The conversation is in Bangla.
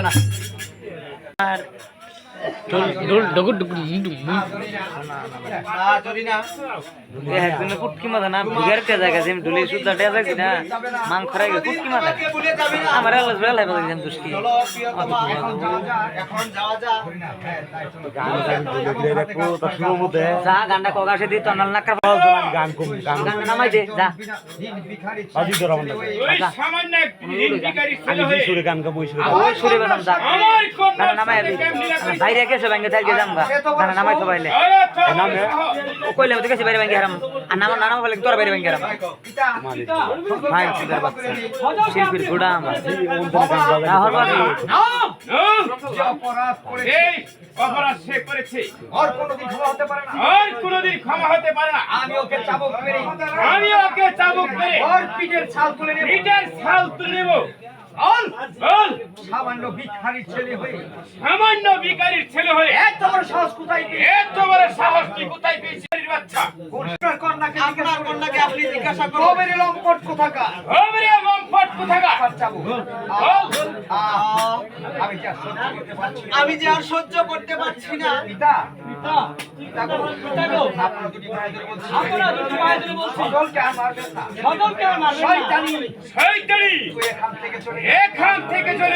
না আর কুটকি মাথা না ভিগার জায়গা ডুলি সুদ্ধা টেয়া যাচ্ছি না মাং খরাই কুটকি মাথা আমার বেলায় বলে দুষ্টি যা গানটা কগাসে দিই তনাল নাকা গান নামাই দে যা নামাই বাইরে গেছে ব্যাংকে থাকবে যামগা গানা নামাই তো বাইলে নামে ও কইলে ওদিকে গেছে বাইরে ব্যাংকে হারাম আর নাম নাম বলে তোর বাইরে ব্যাংকে হারাম ভাই চিদার বাচ্চা শিল্পীর গুড়া আমার না হরবাদি অপরাধ করে এই অপরাধ সে করেছে আর কোনোদিন ক্ষমা হতে পারে না আর কোনোদিন ক্ষমা হতে পারে না আমি ওকে চাবুক মেরে ওর পিঠের ছাল তুলে নেব পিঠের ছাল তুলে নেব বল বল সামান্য ভিখারির ছেলে হয়ে সামান্য ভিখারির ছেলে হয়ে এত বড় সাহস কোথায় পেয়ে এত বড় সাহস তুই কোথায় পেয়েছিস বাচ্চা আপনার কন্যাকে আপনি জিজ্ঞাসা করুন কবের লম্পট কোথাকার ওরে লম্পট কোথাকার চাবুক বল আমি যে আর সহ্য করতে পারছি না পিতা পিতা গো আপনারা দুটি ভাইদের বলছি সকলকে আমার কথা শয়তানি শয়তানি তুই এখান থেকে চলে এখান থেকে চলে